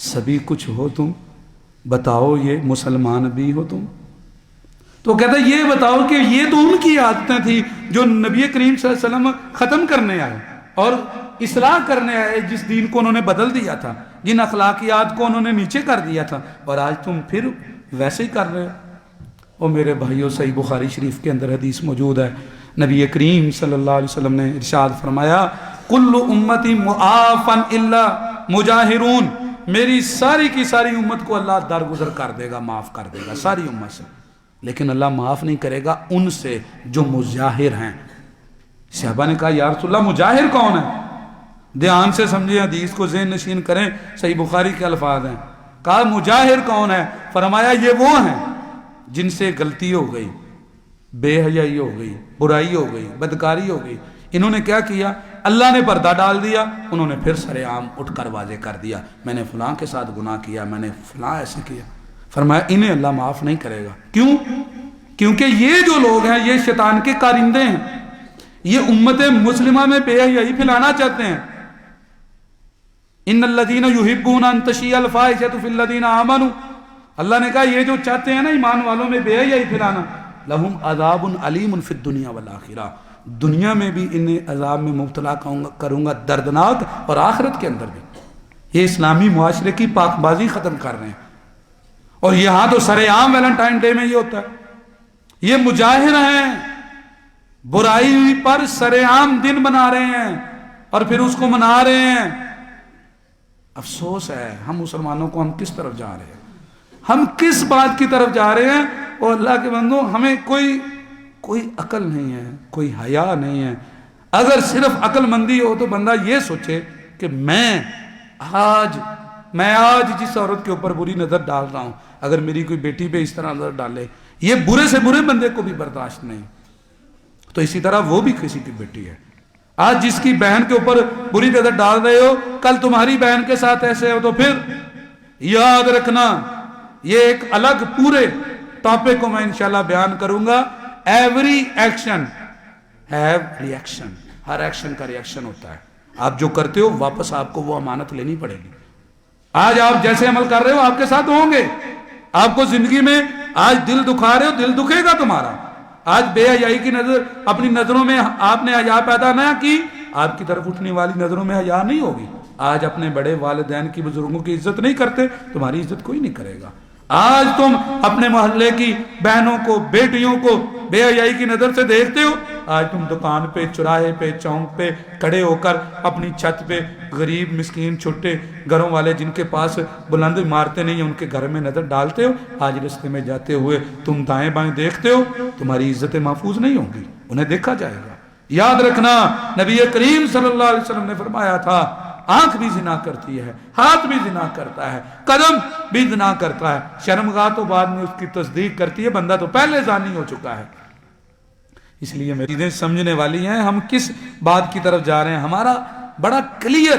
S1: سبھی کچھ ہو تم، بتاؤ یہ مسلمان بھی ہو تم۔ تو کہتا ہے یہ بتاؤ کہ یہ تو ان کی عادتیں تھی جو نبی کریم صلی اللہ علیہ وسلم ختم کرنے آئے اور اصلاح کرنے آئے، جس دین کو انہوں نے بدل دیا تھا، جن اخلاقیات کو انہوں نے نیچے کر دیا تھا، اور آج تم پھر ویسے ہی کر رہے ہو۔ اور میرے بھائیوں صحیح بخاری شریف کے اندر حدیث موجود ہے، نبی کریم صلی اللہ علیہ وسلم نے ارشاد فرمایا کل امتی معافا الا مجاہرون، میری ساری کی ساری امت کو اللہ درگزر کر دے گا، معاف کر دے گا ساری امت سے، لیکن اللہ معاف نہیں کرے گا ان سے جو مجاہر ہیں۔ صحابہ نے کہا یا رسول اللہ مجاہر کون ہے؟ دھیان سے سمجھیں حدیث کو، ذہن نشین کریں، صحیح بخاری کے الفاظ ہیں۔ کہا مجاہر کون ہے؟ فرمایا یہ وہ ہیں جن سے غلطی ہو گئی، بے حیائی ہو گئی، برائی ہو گئی، بدکاری ہو گئی، انہوں نے کیا کیا؟ اللہ نے پردہ ڈال دیا، انہوں نے پھر سر عام اٹھ کر واضح کر دیا میں نے فلاں کے ساتھ گناہ کیا، میں نے فلاں ایسے کیا۔ فرمایا انہیں اللہ معاف نہیں کرے گا۔ کیوں؟ کیونکہ یہ جو لوگ ہیں یہ شیطان کے کارندے ہیں، یہ امت مسلمہ میں بے حیائی پھیلانا چاہتے ہیں۔ ان الذین یحبون ان تشیع الفاحشۃ فی الذین آمنوا، اللہ نے کہا یہ جو چاہتے ہیں نا ایمان والوں میں بے حیائی پھیلانا، لہم عذاب علیم فی الدنیا والآخرہ، دنیا میں بھی انہیں عذاب میں مبتلا کروں گا دردناک، اور آخرت کے اندر بھی۔ یہ اسلامی معاشرے کی پاک بازی ختم کر رہے ہیں، اور یہاں تو سر عام ویلنٹائن ڈے میں یہ ہوتا ہے۔ یہ مجاہر ہیں، برائی پر سر عام دن بنا رہے ہیں اور پھر اس کو منا رہے ہیں۔ افسوس ہے ہم مسلمانوں کو، ہم کس طرف جا رہے ہیں، ہم کس بات کی طرف جا رہے ہیں۔ اور اللہ کے بندو ہمیں کوئی عقل نہیں ہے، کوئی حیا نہیں ہے۔ اگر صرف عقل مندی ہو تو بندہ یہ سوچے کہ میں آج جس عورت کے اوپر بری نظر ڈال رہا ہوں، اگر میری کوئی بیٹی پہ اس طرح نظر ڈالے، یہ برے سے برے بندے کو بھی برداشت نہیں، تو اسی طرح وہ بھی کسی کی بیٹی ہے۔ آج جس کی بہن کے اوپر بری نظر ڈال رہے ہو، کل تمہاری بہن کے ساتھ ایسے ہو تو پھر یاد رکھنا، یہ ایک الگ پورے ٹاپک کو میں انشاءاللہ بیان کروں گا۔ Every action have reaction, ہر ایکشن کا ری ایکشن ہوتا ہے۔ آپ جو کرتے ہو واپس آپ کو وہ امانت لینی پڑے گی۔ آج آپ جیسے عمل کر رہے ہو آپ کے ساتھ ہوں گے۔ آپ کو زندگی میں آج دل دکھا رہے ہو، دل دکھے گا تمہارا۔ آج بے حیائی کی نظر اپنی نظروں میں آپ نے حیا پیدا نہ کی، آپ کی طرف اٹھنے والی نظروں میں حیا نہیں ہوگی۔ آج اپنے بڑے والدین کی، بزرگوں کی عزت نہیں کرتے، تمہاری عزت کوئی نہیں کرے گا۔ آج تم اپنے محلے کی بہنوں کو، بیٹیوں کو بے حیائی کی نظر سے دیکھتے ہو، آج تم دکان پہ، چوراہے پہ، چوک پہ کھڑے ہو کر اپنی چھت پہ غریب مسکین چھوٹے گھروں والے جن کے پاس بلند عمارتیں نہیں ہیں ان کے گھر میں نظر ڈالتے ہو۔ آج رستے میں جاتے ہوئے تم دائیں بائیں دیکھتے ہو، تمہاری عزتیں محفوظ نہیں ہوں گی، انہیں دیکھا جائے گا۔ یاد رکھنا نبی کریم صلی اللہ علیہ وسلم نے فرمایا تھا آنکھ بھی زنا کرتی ہے، ہاتھ بھی زنا کرتا ہے، قدم بھی زنا کرتا ہے، شرمگاہ تو بعد میں اس کی تصدیق کرتی ہے، بندہ تو پہلے زانی ہو چکا ہے۔ اس لیے میری چیزیں سمجھنے والی ہیں، ہم کس بات کی طرف جا رہے ہیں۔ ہمارا بڑا کلیئر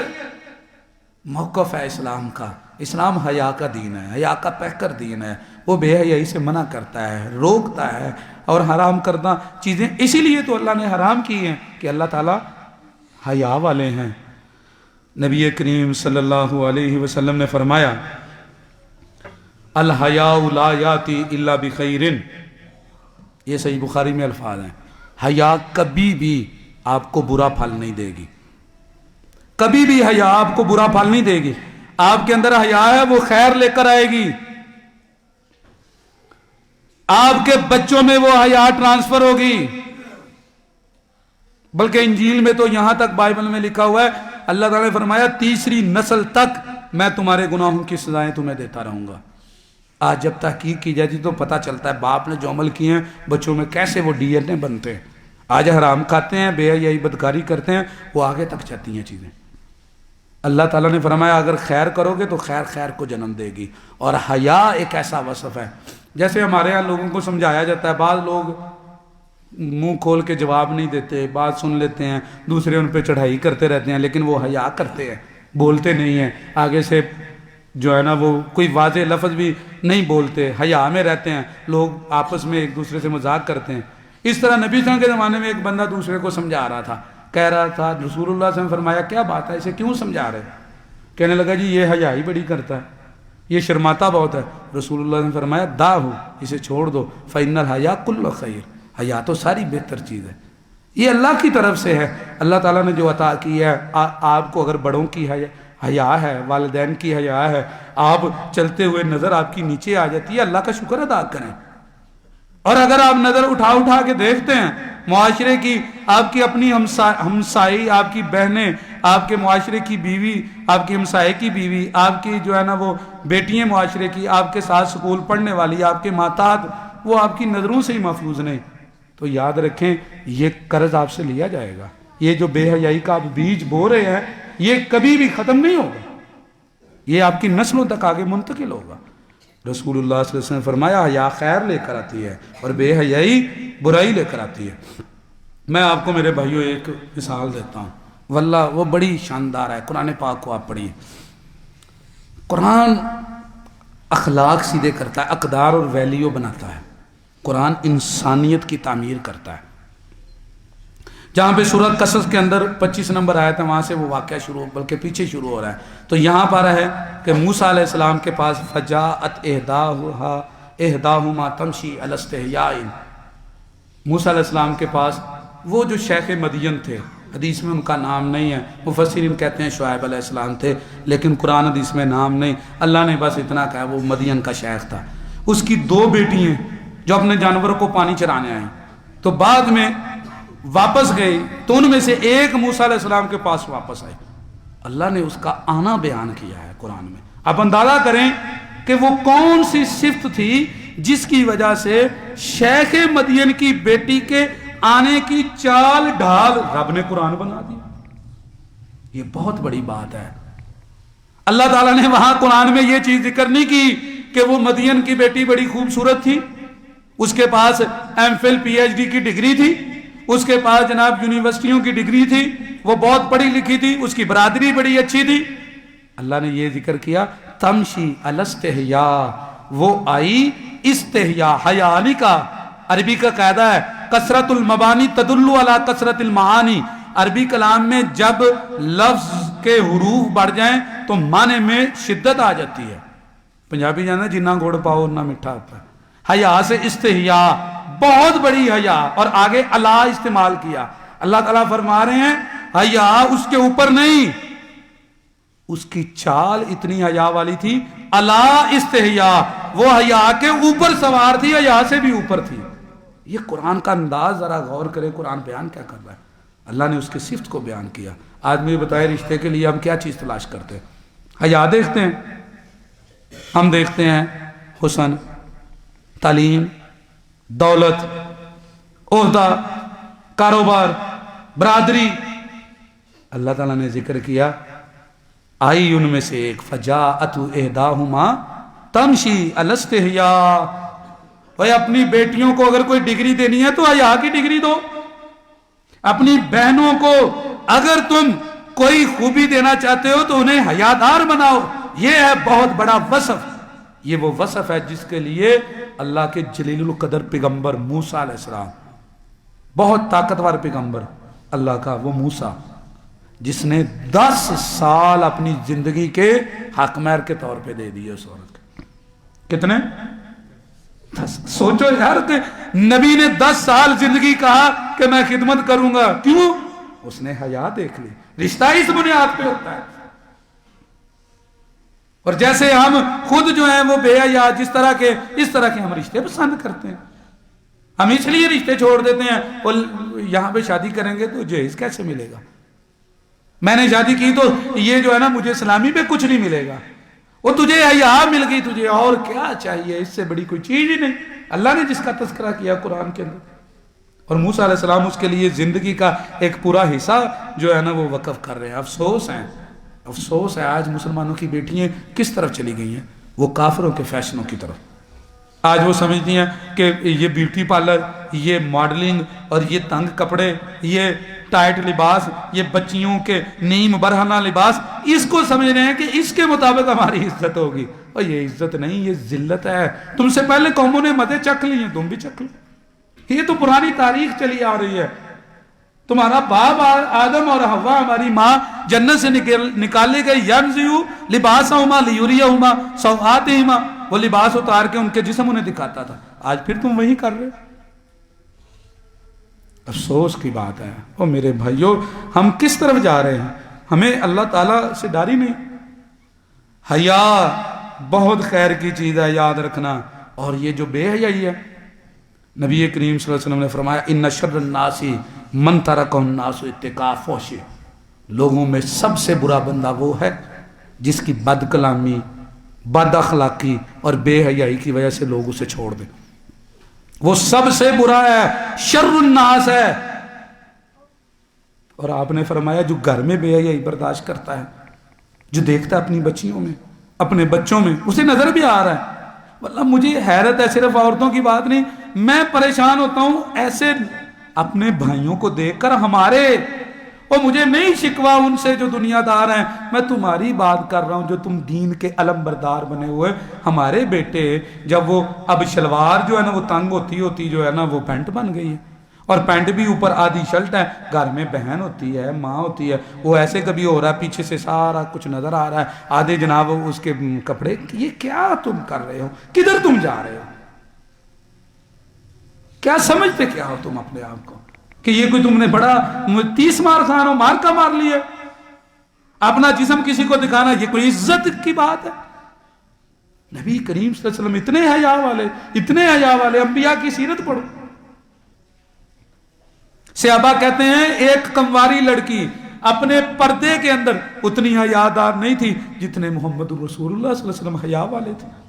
S1: موقف ہے اسلام کا۔ اسلام حیا کا دین ہے، حیا کا پیکر دین ہے۔ وہ بے حیائی سے منع کرتا ہے، روکتا ہے، اور حرام کردہ چیزیں اسی لیے تو اللہ نے حرام کی ہیں کہ اللہ تعالیٰ حیا والے ہیں۔ نبی کریم صلی اللہ علیہ وسلم نے فرمایا الحیاء لا یاتی الا بخیر، یہ صحیح بخاری میں الفاظ ہیں. حیا کبھی بھی آپ کو برا پھل نہیں دے گی. کبھی بھی حیا آپ کو برا پھل نہیں دے گی. آپ کے اندر حیا ہے وہ خیر لے کر آئے گی. آپ کے بچوں میں وہ حیا ٹرانسفر ہوگی. بلکہ انجیل میں تو یہاں تک بائبل میں لکھا ہوا ہے اللہ تعالیٰ نے فرمایا تیسری نسل تک میں تمہارے گناہوں کی سزائیں تمہیں دیتا رہوں گا. آج جب تحقیق کی جاتی تو پتہ چلتا ہے باپ نے جو عمل کیے ہیں بچوں میں کیسے وہ ڈی این اے بنتے ہیں. آج حرام کھاتے ہیں, بے حیائی بدکاری کرتے ہیں, وہ آگے تک جاتی ہیں چیزیں. اللہ تعالیٰ نے فرمایا اگر خیر کرو گے تو خیر خیر کو جنم دے گی. اور حیا ایک ایسا وصف ہے جیسے ہمارے یہاں لوگوں کو سمجھایا جاتا ہے, بعض لوگ منہ کھول کے جواب نہیں دیتے, بات سن لیتے ہیں, دوسرے ان پہ چڑھائی کرتے رہتے ہیں, لیکن وہ حیا کرتے ہیں, بولتے نہیں ہیں, آگے سے جو ہے نا وہ کوئی واضح لفظ بھی نہیں بولتے, حیا میں رہتے ہیں. لوگ آپس میں ایک دوسرے سے مذاق کرتے ہیں. اس طرح نبی صلی اللہ علیہ وسلم کے زمانے میں ایک بندہ دوسرے کو سمجھا رہا تھا, کہہ رہا تھا رسول اللہ صلی اللہ علیہ وسلم فرمایا کیا بات ہے, اسے کیوں سمجھا رہے؟ کہنے لگا جی یہ حیا ہی بڑی کرتا ہے, یہ شرماتا بہت ہے. رسول اللہ صلی اللہ علیہ وسلم فرمایا داہو, اسے چھوڑ دو, فإن الحیا کل خیر, حیا تو ساری بہتر چیز ہے. یہ اللہ کی طرف سے ہے. اللہ تعالیٰ نے جو عطا کی ہے آپ کو, اگر بڑوں کی حیا ہے, والدین کی حیا ہے, آپ چلتے ہوئے نظر آپ کی نیچے آ جاتی ہے, اللہ کا شکر ادا کریں. اور اگر آپ نظر اٹھا کے دیکھتے ہیں معاشرے کی, آپ کی اپنی ہمسائی, آپ کی بہنیں, آپ کے معاشرے کی بیوی, آپ کی ہمسائے کی بیوی, آپ کی جو ہے نا وہ بیٹیاں معاشرے کی, آپ کے ساتھ سکول پڑھنے والی, آپ کے ماتحت, وہ آپ کی نظروں سے ہی محفوظ نہیں, تو یاد رکھیں یہ قرض آپ سے لیا جائے گا. یہ جو بے حیائی کا آپ بیج بو رہے ہیں یہ کبھی بھی ختم نہیں ہوگا, یہ آپ کی نسلوں تک آگے منتقل ہوگا. رسول اللہ صلی اللہ علیہ وسلم نے فرمایا حیا خیر لے کر آتی ہے اور بے حیائی برائی لے کر آتی ہے. میں آپ کو میرے بھائیوں ایک مثال دیتا ہوں, واللہ وہ بڑی شاندار ہے. قرآن پاک کو آپ پڑھیے. قرآن اخلاق سیدھے کرتا ہے, اقدار اور ویلیو بناتا ہے. قرآن انسانیت کی تعمیر کرتا ہے. جہاں پہ سورۃ قصص کے اندر 25 نمبر آیت ہے, وہاں سے وہ واقعہ شروع, بلکہ پیچھے شروع ہو رہا ہے. تو یہاں پر ہے کہ موسیٰ علیہ السلام کے پاس فجاءت احداہما تمشی علی استحیاء, موسیٰ علیہ السلام کے پاس وہ جو شیخ مدین تھے, حدیث میں ان کا نام نہیں ہے, مفسرین کہتے ہیں شعیب علیہ السلام تھے, لیکن قرآن حدیث میں نام نہیں, اللہ نے بس اتنا کہا وہ مدین کا شیخ تھا. اس کی 2 بیٹی ہیں جو اپنے جانوروں کو پانی چرانے آئیں, تو بعد میں واپس گئی, تو ان میں سے ایک موسیٰ علیہ السلام کے پاس واپس آئی. اللہ نے اس کا آنا بیان کیا ہے قرآن میں. آپ اندازہ کریں کہ وہ کون سی صفت تھی جس کی وجہ سے شیخ مدین کی بیٹی کے آنے کی چال ڈھال رب نے قرآن بنا دی. یہ بہت بڑی بات ہے. اللہ تعالیٰ نے وہاں قرآن میں یہ چیز ذکر نہیں کی کہ وہ مدین کی بیٹی بڑی خوبصورت تھی, اس کے پاس M Phil P H D کی ڈگری تھی, اس کے پاس جناب یونیورسٹیوں کی ڈگری تھی, وہ بہت پڑھی لکھی تھی, اس کی برادری بڑی اچھی تھی. اللہ نے یہ ذکر کیا تمشی علی استحیاء, وہ آئی استحیاء, حیا علی کا عربی کا قاعدہ ہے کثرت المبانی تدل علی کثرت المعانی. عربی کلام میں جب لفظ کے حروف بڑھ جائیں تو معنی میں شدت آ جاتی ہے. پنجابی جانا جنہ گڑ پاؤ اتنا میٹھا ہوتا ہے. حیا سے استحیاء, بہت بڑی حیا, اور آگے الا استعمال کیا. اللہ تعالیٰ فرما رہے ہیں حیا اس کے اوپر نہیں, اس کی چال اتنی حیا والی تھی, الا استحیاء, وہ حیا کے اوپر سوار تھی, حیا سے بھی اوپر تھی. یہ قرآن کا انداز ذرا غور کریں, قرآن بیان کیا کر رہا ہے. اللہ نے اس کی صفت کو بیان کیا. آدمی بتائے رشتے کے لیے ہم کیا چیز تلاش کرتے ہیں؟ حیا دیکھتے ہیں, ہم دیکھتے ہیں حسن, تعلیم, دولت, عہدہ, کاروبار, برادری. اللہ تعالیٰ نے ذکر کیا آئی ان میں سے ایک فجاءت احداہما تمشی علی استحیاء. بھائی اپنی بیٹیوں کو اگر کوئی ڈگری دینی ہے تو حیا کی ڈگری دو. اپنی بہنوں کو اگر تم کوئی خوبی دینا چاہتے ہو تو انہیں حیادار بناؤ. یہ ہے بہت بڑا وصف. یہ وہ وصف ہے جس کے لیے اللہ کے جلیل القدر پیغمبر موسیٰ علیہ السلام, بہت طاقتور پیغمبر اللہ کا, وہ موسیٰ جس نے 10 سال اپنی زندگی کے حق مہر کے طور پہ دے دیے اس عورت کے. کتنے؟ سوچو یار کہ نبی نے 10 سال زندگی کہا کہ میں خدمت کروں گا، کیوں؟ اس نے حیا دیکھ لی۔ رشتہ اس بنیاد پہ ہوتا ہے۔ اور جیسے ہم خود جو ہیں وہ بے حیا اس طرح کے ہم رشتے پسند کرتے ہیں، ہم اس لیے رشتے چھوڑ دیتے ہیں، اور یہاں پہ شادی کریں گے تو جہیز کیسے ملے گا؟ میں نے شادی کی تو یہ جو ہے نا مجھے اسلامی پہ کچھ نہیں ملے گا، وہ تجھے حیا مل گئی، تجھے اور کیا چاہیے؟ اس سے بڑی کوئی چیز ہی نہیں۔ اللہ نے جس کا تذکرہ کیا قرآن کے اندر، اور موسیٰ علیہ السلام اس کے لیے زندگی کا ایک پورا حصہ جو ہے نا وہ وقف کر رہے ہیں۔ افسوس ہے آج مسلمانوں کی بیٹیاں کس طرف چلی گئی ہیں؟ وہ کافروں کے فیشنوں کی طرف۔ آج وہ سمجھتی ہیں کہ یہ بیوٹی پارلر، یہ ماڈلنگ اور یہ تنگ کپڑے، یہ ٹائٹ لباس، یہ بچیوں کے نیم برہنہ لباس، اس کو سمجھ رہے ہیں کہ اس کے مطابق ہماری عزت ہوگی، اور یہ عزت نہیں، یہ ذلت ہے۔ تم سے پہلے قوموں نے مزے چکھ لی ہیں، تم بھی چکھ لو۔ یہ تو پرانی تاریخ چلی آ رہی ہے۔ تمہارا باپ آدم اور حوا، ہماری ماں جنت سے نکالے گئے، ینزعوا لباسہما لیریہما سوآتہما، وہ لباس اتار کے ان کے جسم انہیں دکھاتا تھا۔ آج پھر تم وہی کر رہے ہو۔ افسوس کی بات ہے۔ او میرے بھائیو، ہم کس طرف جا رہے ہیں؟ ہمیں اللہ تعالیٰ سے ڈر ہی نہیں۔ حیا بہت خیر کی چیز ہے، یاد رکھنا۔ اور یہ جو بے حیائی ہے، نبی کریم صلی اللہ علیہ وسلم نے فرمایا ان شر الناس من ترکہ الناس اتقاء فحشہ، لوگوں میں سب سے برا بندہ وہ ہے جس کی بد کلامی، بد اخلاقی اور بے حیائی کی وجہ سے لوگ اسے چھوڑ دیں۔ وہ سب سے برا ہے، شر الناس ہے۔ اور آپ نے فرمایا جو گھر میں بے حیائی برداشت کرتا ہے، جو دیکھتا ہے اپنی بچیوں میں، اپنے بچوں میں، اسے نظر بھی آ رہا ہے۔ واللہ مجھے حیرت ہے، صرف عورتوں کی بات نہیں، میں پریشان ہوتا ہوں ایسے اپنے بھائیوں کو دیکھ کر ہمارے، اور مجھے نہیں شکوا ان سے جو دنیا دار ہیں، میں تمہاری بات کر رہا ہوں جو تم دین کے علم بردار بنے ہوئے۔ ہمارے بیٹے جب وہ اب شلوار جو ہے نا وہ تنگ ہوتی جو ہے نا وہ پینٹ بن گئی ہے، اور پینٹ بھی اوپر آدھی شرٹ ہے، گھر میں بہن ہوتی ہے، ماں ہوتی ہے، وہ ایسے کبھی ہو رہا ہے پیچھے سے سارا کچھ نظر آ رہا ہے، آدھے جناب اس کے کپڑے، یہ کیا تم کر رہے ہو؟ کدھر تم جا رہے ہو؟ کیا سمجھتے کیا ہو تم اپنے آپ کو کہ یہ کوئی تم نے بڑا 30 مار خان ہو، مار کا مار لیے؟ اپنا جسم کسی کو دکھانا یہ کوئی عزت کی بات ہے؟ نبی کریم صلی اللہ علیہ وسلم اتنے حیا والے، انبیاء کی سیرت پڑھو۔ صحابہ کہتے ہیں ایک کنواری لڑکی اپنے پردے کے اندر اتنی حیادار نہیں تھی جتنے محمد رسول اللہ صلی اللہ علیہ وسلم حیا والے تھے۔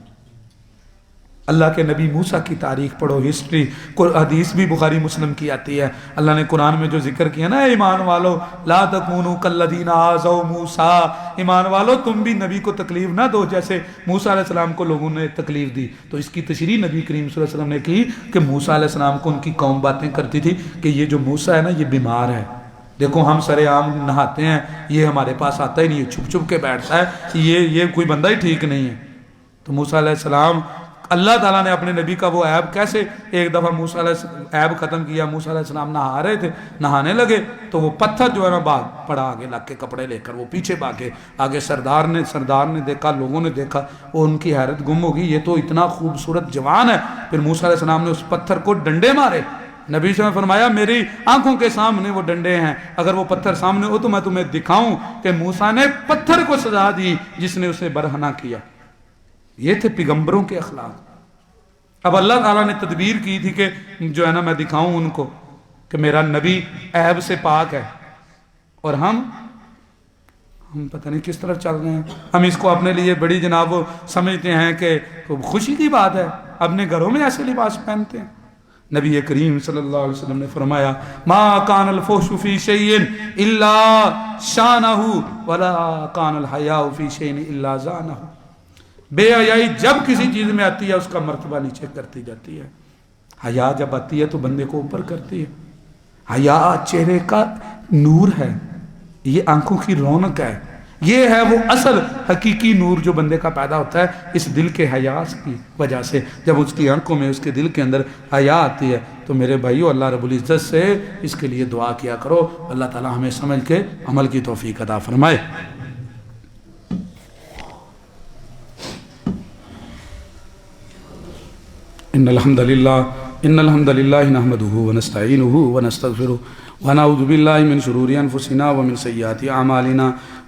S1: اللہ کے نبی موسیٰ کی تاریخ پڑھو، ہسٹری، حدیث بھی بخاری مسلم کی آتی ہے۔ اللہ نے قرآن میں جو ذکر کیا نا، ایمان والو لا تکونوا کالذین آذوا موسیٰ، ایمان والو تم بھی نبی کو تکلیف نہ دو جیسے موسیٰ علیہ السلام کو لوگوں نے تکلیف دی۔ تو اس کی تشریح نبی کریم صلی اللہ علیہ وسلم نے کی کہ موسیٰ علیہ السلام کو ان کی قوم باتیں کرتی تھی کہ یہ جو موسیٰ ہے نا یہ بیمار ہے، دیکھو ہم سر عام نہاتے ہیں، یہ ہمارے پاس آتا ہی نہیں ہے، چھپ چھپ کے بیٹھتا ہے، یہ کوئی بندہ ہی ٹھیک نہیں ہے۔ تو موسیٰ علیہ السلام، اللہ تعالیٰ نے اپنے نبی کا وہ عیب کیسے ایک دفعہ موسیٰ علیہ السلام عیب ختم کیا۔ موسیٰ علیہ السلام نہا رہے تھے، نہانے لگے تو وہ پتھر جو ہے نا بھاگ پڑا آگے لگ کے، کپڑے لے کر وہ پیچھے بھاگے آگے۔ سردار نے دیکھا، لوگوں نے دیکھا، وہ ان کی حیرت گم ہوگی، یہ تو اتنا خوبصورت جوان ہے۔ پھر موسیٰ علیہ السلام نے اس پتھر کو ڈنڈے مارے۔ نبی صلی اللہ علیہ وسلم نے فرمایا میری آنکھوں کے سامنے وہ ڈنڈے ہیں، اگر وہ پتھر سامنے ہو تو میں تمہیں دکھاؤں کہ موسیٰ نے پتھر کو سزا دی جس نے اسے برہنہ کیا۔ یہ تھے پیغمبروں کے اخلاق۔ اب اللہ تعالیٰ نے تدبیر کی تھی کہ جو ہے نا میں دکھاؤں ان کو کہ میرا نبی عیب سے پاک ہے، اور ہم پتہ نہیں کس طرف چل رہے ہیں۔ ہم اس کو اپنے لیے بڑی جناب سمجھتے ہیں کہ خوشی کی بات ہے، اپنے گھروں میں ایسے لباس پہنتے ہیں۔ نبی کریم صلی اللہ علیہ وسلم نے فرمایا ما کان الفحش فی شیء الا شانہ ولا کان الحیاء فی شیء الا زانہ۔ بے حیائی جب کسی چیز میں آتی ہے اس کا مرتبہ نیچے کرتی جاتی ہے، حیا جب آتی ہے تو بندے کو اوپر کرتی ہے۔ حیا چہرے کا نور ہے، یہ آنکھوں کی رونق ہے، یہ ہے وہ اصل حقیقی نور جو بندے کا پیدا ہوتا ہے اس دل کے حیا کی وجہ سے۔ جب اس کی آنکھوں میں، اس کے دل کے اندر حیا آتی ہے تو میرے بھائیو اللہ رب العزت سے اس کے لیے دعا کیا کرو، اللہ تعالی ہمیں سمجھ کے عمل کی توفیق عطا فرمائے۔ إن الحمد لله نحمده ونستعينه ونستغفره ونعوذ بالله من شرور أنفسنا ومن سيئات أعمالنا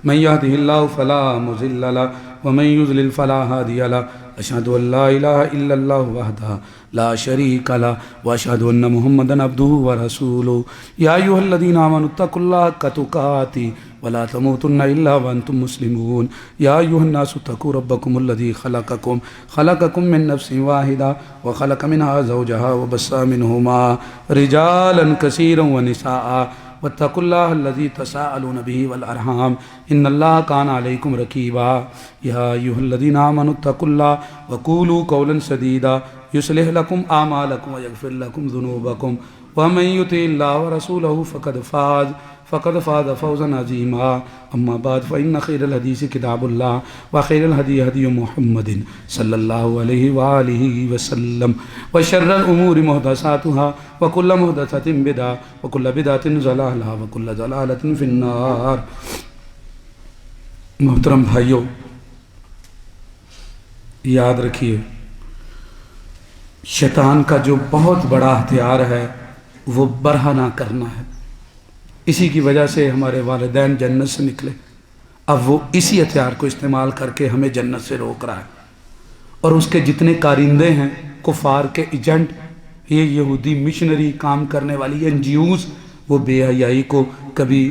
S1: من يهده الله فلا مضل له ومن يضلل فلا هادي له أشهد أن لا إله إلا الله وحده لا شريك له وأشهد أن محمدا عبده ورسوله يا أيها الذين آمنوا اتقوا الله حق تقاته ولا تموتن إلا وأنتم مسلمون يا أيها الناس اتقوا ربكم الذي خلقكم من نفس واحدة وخلق منها زوجها وبث منهما رجالا كثيرا ونساء واتقوا الله الذي تساءلون به والأرحام إن الله كان عليكم رقيبا يا أيها الذين آمنوا اتقوا الله وقولوا قولا سديدا يصلح لكم أعمالكم ويغفر لكم ذنوبكم ومن يطع الله ورسوله فقد فاز فوزا عظيما أما بعد فإن خير الحديث كتاب الله وخير الهدي هدي محمد صلى الله عليه وآله وسلم وشر الأمور محدثاتها وكل محدثة بدعة وكل بدعة ضلالة وكل ضلالة في النار. محترم بھائیو، یاد رکھیے شیطان کا جو بہت بڑا ہتھیار ہے وہ برہنہ نہ کرنا ہے. اسی کی وجہ سے ہمارے والدین جنت سے نکلے. اب وہ اسی ہتھیار کو استعمال کر کے ہمیں جنت سے روک رہا ہے. اور اس کے جتنے کارندے ہیں کفار کے ایجنٹ، یہ یہودی مشنری کام کرنے والی NGOs، وہ بے حیائی کو کبھی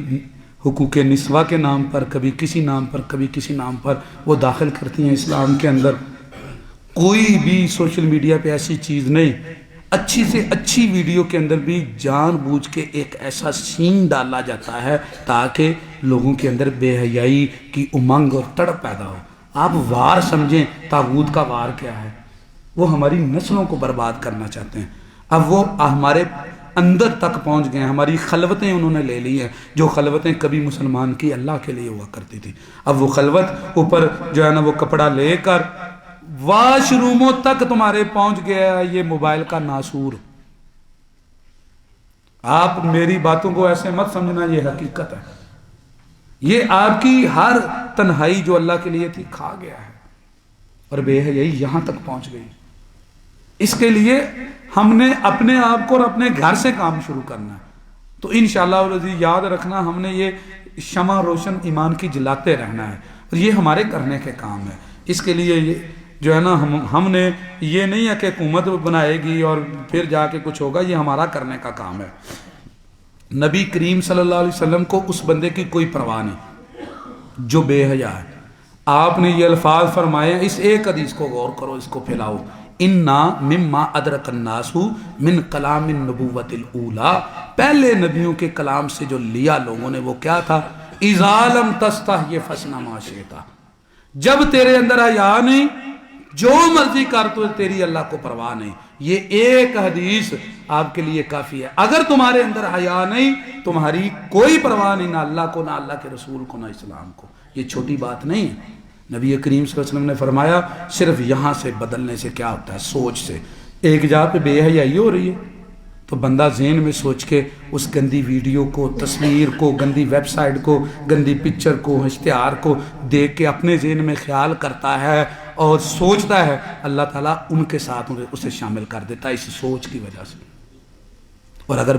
S1: حقوق نسواں کے نام پر، کبھی کسی نام پر، کبھی کسی نام پر وہ داخل کرتی ہیں اسلام کے اندر. کوئی بھی سوشل میڈیا پہ ایسی چیز نہیں. اچھی سے اچھی ویڈیو کے اندر بھی جان بوجھ کے ایک ایسا سین ڈالا جاتا ہے تاکہ لوگوں کے اندر بے حیائی کی امنگ اور تڑپ پیدا ہو. آپ وار سمجھیں طاغوت کا وار کیا ہے. وہ ہماری نسلوں کو برباد کرنا چاہتے ہیں. اب وہ ہمارے اندر تک پہنچ گئے ہیں. ہماری خلوتیں انہوں نے لے لی ہیں، جو خلوتیں کبھی مسلمان کی اللہ کے لیے ہوا کرتی تھی. اب وہ خلوت اوپر جو ہے نا وہ کپڑا لے کر واش روموں تک تمہارے پہنچ گیا ہے یہ موبائل کا ناسور. آپ میری باتوں کو ایسے مت سمجھنا، یہ حقیقت ہے. یہ آپ کی ہر تنہائی جو اللہ کے لیے تھی کھا گیا ہے اور بے حیائی یہاں تک پہنچ گئی. اس کے لیے ہم نے اپنے آپ کو اور اپنے گھر سے کام شروع کرنا ہے. تو انشاءاللہ یاد رکھنا، ہم نے یہ شمع روشن ایمان کی جلاتے رہنا ہے اور یہ ہمارے کرنے کے کام ہے. اس کے لیے یہ جو ہے نا ہم نے یہ نہیں ہے کہ حکومت بنائے گی اور پھر جا کے کچھ ہوگا، یہ ہمارا کرنے کا کام ہے. نبی کریم صلی اللہ علیہ وسلم کو اس بندے کی کوئی پرواہ نہیں جو بے حیا ہے. آپ نے یہ الفاظ فرمائے، اس ایک حدیث کو غور کرو، اس کو پھیلاؤ. انا مما ادرک الناس من کلام النبوۃ الاولی، پہلے نبیوں کے کلام سے جو لیا لوگوں نے وہ کیا تھا؟ اذا لم تستحی فاصنع ما شئت، جب تیرے اندر حیا نہیں جو مرضی کر، تو تیری اللہ کو پرواہ نہیں. یہ ایک حدیث آپ کے لیے کافی ہے. اگر تمہارے اندر حیا نہیں، تمہاری کوئی پرواہ نہیں، نہ اللہ کو، نہ اللہ کے رسول کو، نہ اسلام کو. یہ چھوٹی بات نہیں ہے. نبی کریم صلی اللہ علیہ وسلم نے فرمایا صرف یہاں سے بدلنے سے کیا ہوتا ہے؟ سوچ سے. ایک جگہ پہ بے حیائی ہو رہی ہے تو بندہ ذہن میں سوچ کے اس گندی ویڈیو کو، تصویر کو، گندی ویب سائٹ کو، گندی پکچر کو، اشتہار کو دیکھ کے اپنے ذہن میں خیال کرتا ہے اور سوچتا ہے، اللہ تعالیٰ ان کے ساتھ اسے شامل کر دیتا ہے اس سوچ کی وجہ سے. اور اگر